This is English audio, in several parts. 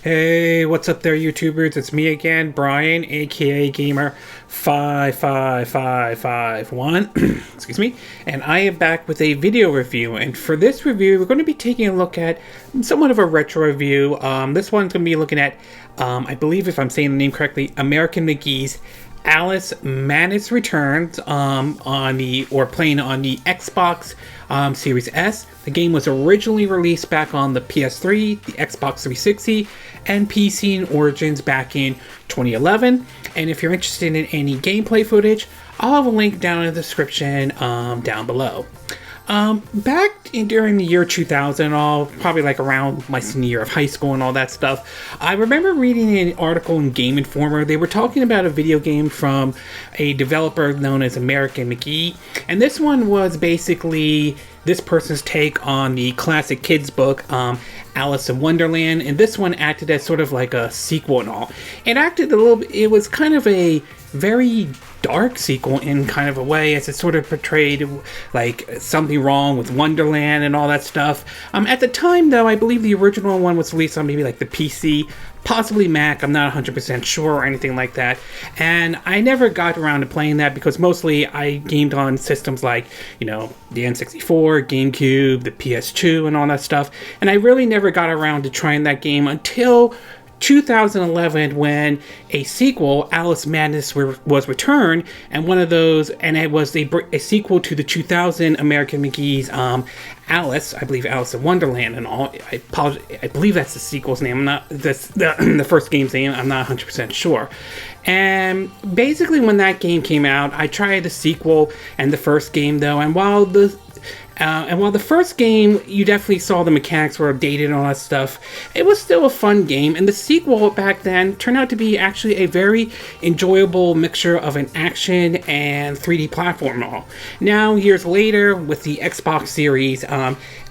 Hey, what's up there, YouTubers? It's me again, Brian, aka Gamer55551. Excuse me. And I am back with a video review. And for this review, we're going to be taking a look at somewhat of a retro review. This one's going to be looking at, I believe if I'm saying the name correctly, American McGee's Aulx Madness Returns playing on the Xbox Series S. The game was originally released back on the PS3, the Xbox 360, and PC in Origins back in 2011. And if you're interested in any gameplay footage, I'll have a link down in the description down below. During the year 2000, probably like around my senior year of high school and all that stuff, I remember reading an article in Game Informer. They were talking about a video game from a developer known as American McGee, and this one was basically this person's take on the classic kids book, Alice in Wonderland, and this one acted as sort of like a sequel and all. It was kind of a very dark sequel in kind of a way, as it sort of portrayed like something wrong with Wonderland and all that stuff. At the time, though, I believe the original one was released on maybe like the PC, possibly Mac, I'm not 100% sure, or anything like that. And I never got around to playing that because mostly I gamed on systems like, the N64, GameCube, the PS2, and all that stuff. And I really never got around to trying that game until 2011, when a sequel, Aulx Madness, was returned, and it was a sequel to the 2000 American McGee's Alice, I believe Alice in Wonderland and all. I believe that's the sequel's name. That's the first game's name. I'm not 100% sure. And basically, when that game came out, I tried the sequel and the first game though, and while the first game, you definitely saw the mechanics were dated and all that stuff, it was still a fun game, and the sequel back then turned out to be actually a very enjoyable mixture of an action and 3D platform all. Now, years later, with the Xbox Series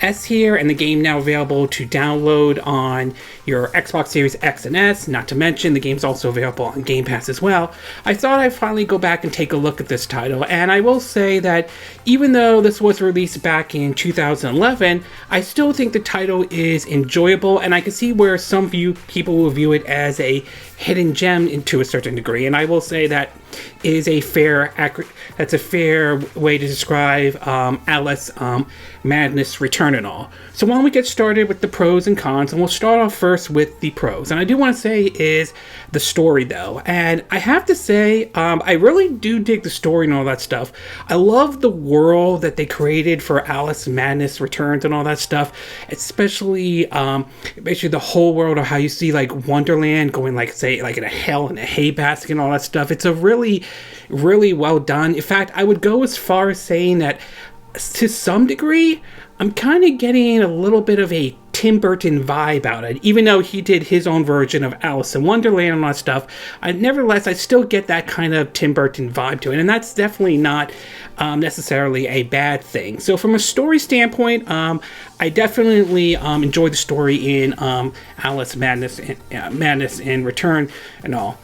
S here, and the game now available to download on your Xbox Series X and S, not to mention the game's also available on Game Pass as well, I thought I'd finally go back and take a look at this title, and I will say that even though this was released back in 2011, I still think the title is enjoyable, and I can see where some people will view it as a hidden gem to a certain degree, and I will say that is a fair way to describe Aulx Madness Return and all. So why don't we get started with the pros and cons, and we'll start off first with the pros. And I do want to say is the story though, and I have to say I really do dig the story and all that stuff. I love the world that they created for Aulx Madness Returns and all that stuff, especially basically the whole world of how you see like Wonderland going like in a hell in a hay basket and all that stuff. It's a really, really well done. In fact, I would go as far as saying that to some degree, I'm kind of getting a little bit of a Tim Burton vibe out of it, even though he did his own version of Alice in Wonderland and all that stuff. Nevertheless, I still get that kind of Tim Burton vibe to it, and that's definitely not necessarily a bad thing. So from a story standpoint, I definitely enjoy the story in Aulx Madness and Return and all.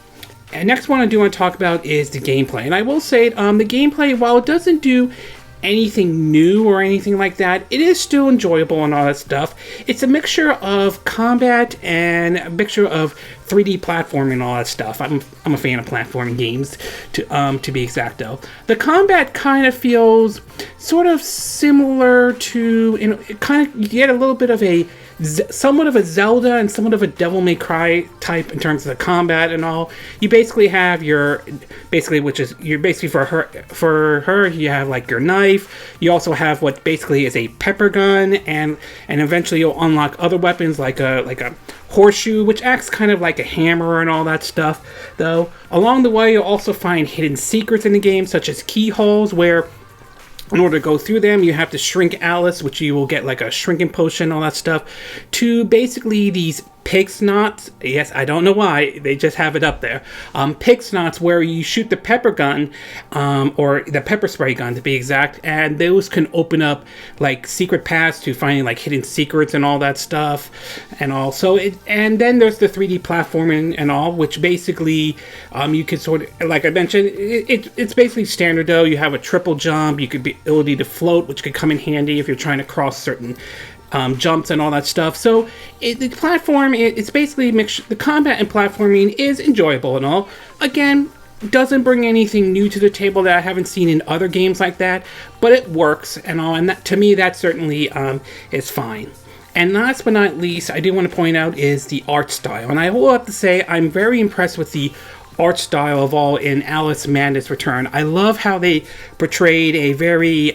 And next one I do want to talk about is the gameplay. And I will say, the gameplay, while it doesn't do anything new or anything like that, it is still enjoyable and all that stuff. It's a mixture of combat and a mixture of 3D platforming and all that stuff. I'm a fan of platforming games, to be exact though. The combat kind of feels sort of similar to, you get a little bit of somewhat of a Zelda and somewhat of a Devil May Cry type in terms of the combat and all. You basically have for her you have like your knife. You also have what basically is a pepper gun, and eventually you'll unlock other weapons like a horseshoe, which acts kind of like a hammer and all that stuff though. Along the way, you'll also find hidden secrets in the game, such as keyholes, where in order to go through them, you have to shrink Alice, which you will get like a shrinking potion, all that stuff, to basically these pig snots. Yes, I don't know why, they just have it up there. Pig snots, where you shoot the pepper gun, or the pepper spray gun to be exact, and those can open up like secret paths to finding like hidden secrets and all that stuff and all. And then there's the 3D platforming and all, which basically you can sort of, like I mentioned, it's basically standard though. You have a triple jump, you could be ability to float, which could come in handy if you're trying to cross certain jumps and all that stuff. So the platform, it's basically mixed. The combat and platforming is enjoyable and all. Again, doesn't bring anything new to the table that I haven't seen in other games like that, but it works and all. And that, to me, that certainly is fine. And last but not least, I do want to point out is the art style. And I will have to say I'm very impressed with the art style of all in Aulx Madness Return. I love how they portrayed a very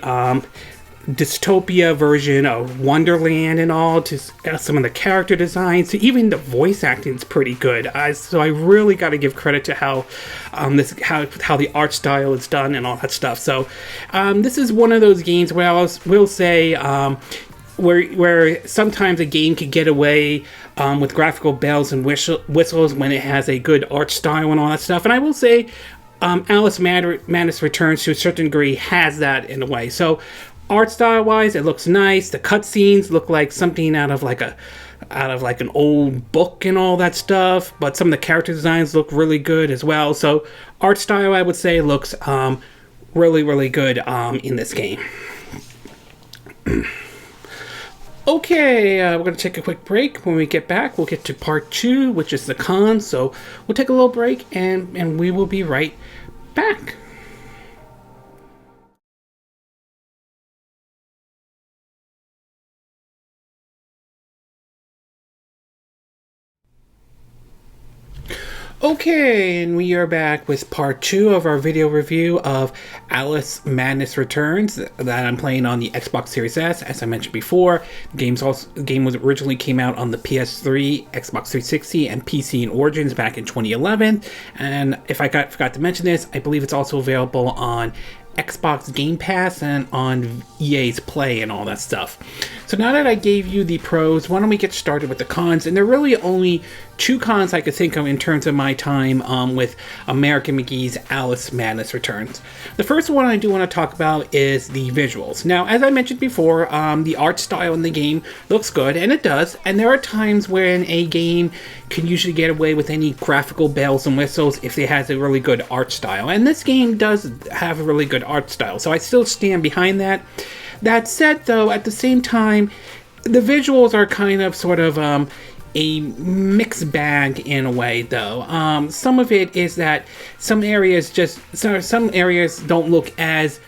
dystopia version of Wonderland and all, to some of the character designs, to even the voice acting is pretty good. So I really got to give credit to how how the art style is done and all that stuff. So this is one of those games where I will say where sometimes a game could get away with graphical bells and whistles when it has a good art style and all that stuff. And I will say Aulx Madness Returns to a certain degree has that in a way. So art style wise, it looks nice. The cutscenes look like something out of like an old book and all that stuff, but some of the character designs look really good as well. So art style, I would say, looks really good in this game. Okay, we're going to take a quick break. When we get back, we'll get to part 2, which is the cons. So we'll take a little break, and we will be right back. Okay, and we are back with part 2 of our video review of Aulx Madness Returns that I'm playing on the Xbox Series S. As I mentioned before, the game was originally came out on the PS3, Xbox 360, and PC in Origins back in 2011. And if I forgot to mention this, I believe it's also available on Xbox Game Pass and on EA's Play and all that stuff. So now that I gave you the pros, why don't we get started with the cons? And there are really only 2 cons I could think of in terms of my time with American McGee's Aulx Madness Returns. The first one I do want to talk about is the visuals. Now, as I mentioned before, the art style in the game looks good, and it does. And there are times when a game can usually get away with any graphical bells and whistles if it has a really good art style. And this game does have a really good art style, so I still stand behind that. That said, though, at the same time, the visuals are kind of sort of a mixed bag in a way, though. Some of it is that some areas don't look as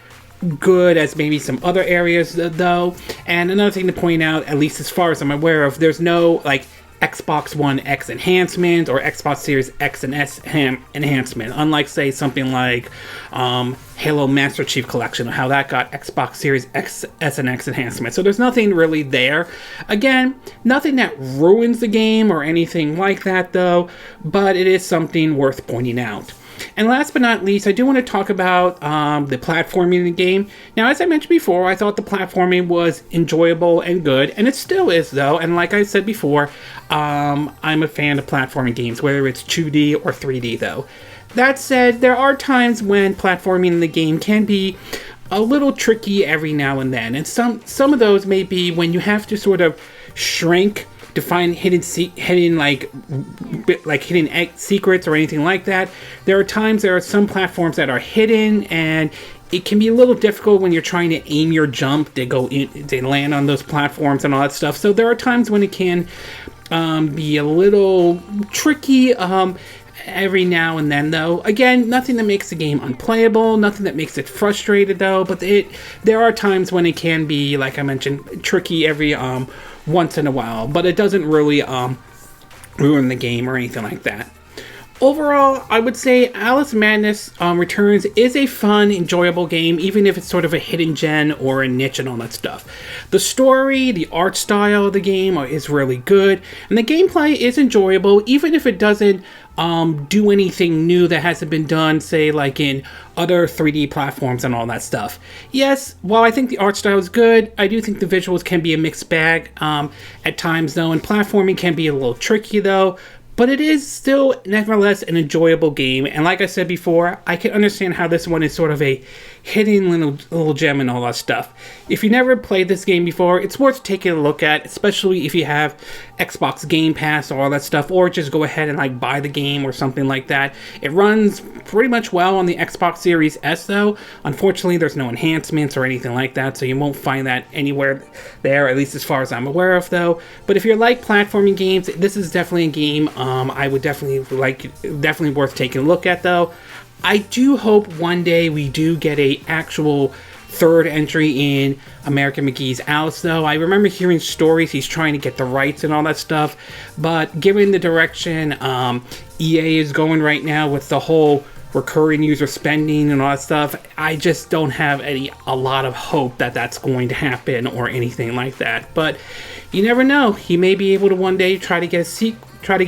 good as maybe some other areas, though. And another thing to point out, at least as far as I'm aware of, there's no like Xbox One X enhancement or Xbox Series X and S enhancement, unlike say something like Halo Master Chief Collection, how that got Xbox Series X, S, and X enhancement. So there's nothing really there. Again, nothing that ruins the game or anything like that, though, but it is something worth pointing out. And last but not least, I do want to talk about the platforming in the game. Now, as I mentioned before, I thought the platforming was enjoyable and good, and it still is, though. And like I said before, I'm a fan of platforming games, whether it's 2D or 3D, though. That said, there are times when platforming in the game can be a little tricky every now and then. And some of those may be when you have to sort of shrink to find hidden secrets or anything like that. There are some platforms that are hidden, and it can be a little difficult when you're trying to aim your jump to land on those platforms and all that stuff. So there are times when it can be a little tricky every now and then, though. Again, nothing that makes the game unplayable, nothing that makes it frustrated, though, but there are times when it can be, like I mentioned, tricky every once in a while, but it doesn't really ruin the game or anything like that. Overall, I would say Aulx Madness Returns is a fun, enjoyable game, even if it's sort of a hidden gem or a niche and all that stuff. The story, the art style of the game is really good, and the gameplay is enjoyable, even if it doesn't do anything new that hasn't been done, say, like in other 3D platforms and all that stuff. Yes, while I think the art style is good, I do think the visuals can be a mixed bag at times, though, and platforming can be a little tricky, though. But it is still, nevertheless, an enjoyable game. And like I said before, I can understand how this one is sort of a hidden little gem and all that stuff. If you never played this game before, it's worth taking a look at, especially if you have Xbox Game Pass or all that stuff, or just go ahead and like buy the game or something like that. It runs pretty much well on the Xbox Series S though. Unfortunately, there's no enhancements or anything like that, so you won't find that anywhere there, at least as far as I'm aware of though. But if you like platforming games, this is definitely a game I would definitely worth taking a look at though. I do hope one day we do get a actual third entry in American McGee's Aulx though. I remember hearing stories he's trying to get the rights and all that stuff, but given the direction EA is going right now with the whole recurring user spending and all that stuff, I just don't have a lot of hope that that's going to happen or anything like that. But you never know. He may be able to one day try to get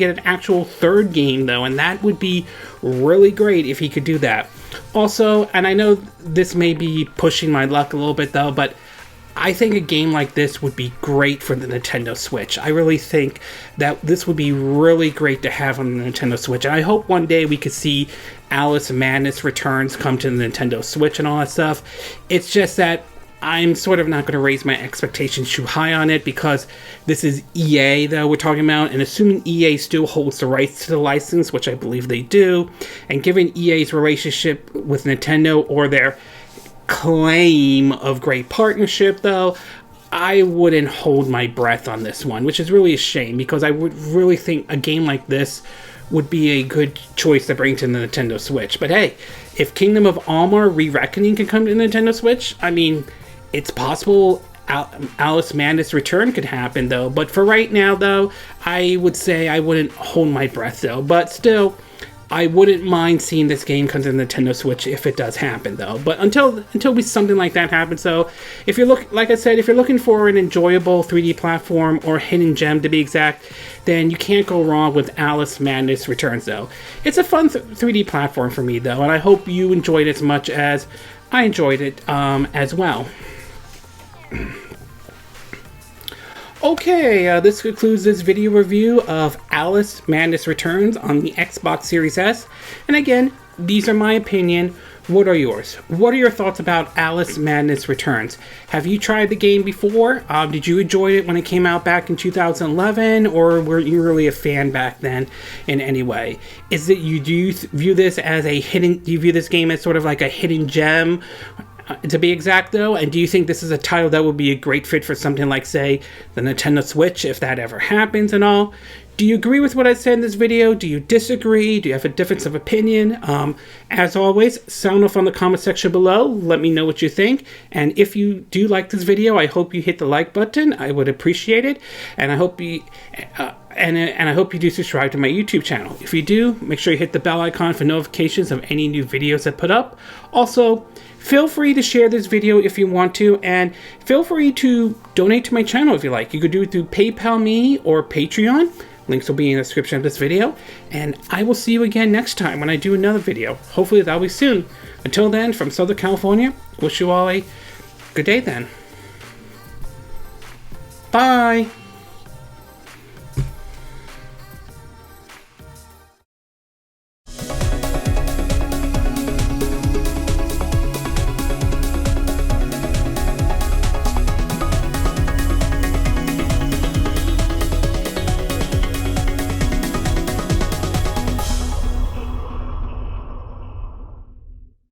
an actual third game though, and that would be really great if he could do that. Also, and I know this may be pushing my luck a little bit though, but I think a game like this would be great for the Nintendo Switch. I really think that this would be really great to have on the Nintendo Switch. And I hope one day we could see Aulx Madness Returns come to the Nintendo Switch and all that stuff. It's just that I'm sort of not going to raise my expectations too high on it because this is EA that we're talking about, and assuming EA still holds the rights to the license, which I believe they do, and given EA's relationship with Nintendo or their claim of great partnership though, I wouldn't hold my breath on this one, which is really a shame because I would really think a game like this would be a good choice to bring to the Nintendo Switch. But hey, if Kingdom of Amalur Re-Reckoning can come to the Nintendo Switch, I mean, it's possible Aulx Madness Return could happen though. But for right now though, I would say I wouldn't hold my breath though. But still, I wouldn't mind seeing this game come to the Nintendo Switch if it does happen though. But until something like that happens, so if you're looking for an enjoyable 3D platform or hidden gem to be exact, then you can't go wrong with Aulx Madness Returns though. It's a fun 3D platform for me though, and I hope you enjoyed it as much as I enjoyed it as well. Okay, this concludes this video review of Aulx Madness Returns on the Xbox Series S. And again, these are my opinion. What are yours? What are your thoughts about Aulx Madness Returns? Have you tried the game before? Did you enjoy it when it came out back in 2011, or were you really a fan back then in any way? Do you view this as a hidden? Do you view this game as sort of like a hidden gem? To be exact though, and do you think this is a title that would be a great fit for something like, say, the Nintendo Switch, if that ever happens and all? Do you agree with what I said in this video? Do you disagree? Do you have a difference of opinion? As always, sound off on the comment section below. Let me know what you think. And if you do like this video, I hope you hit the like button. I would appreciate it. And I hope you I hope you do subscribe to my YouTube channel. If you do, make sure you hit the bell icon for notifications of any new videos I put up. Also, feel free to share this video if you want to, and feel free to donate to my channel if you like. You could do it through PayPal Me or Patreon. Links will be in the description of this video, and I will see you again next time when I do another video. Hopefully that'll be soon. Until then, from Southern California, wish you all a good day then. Bye!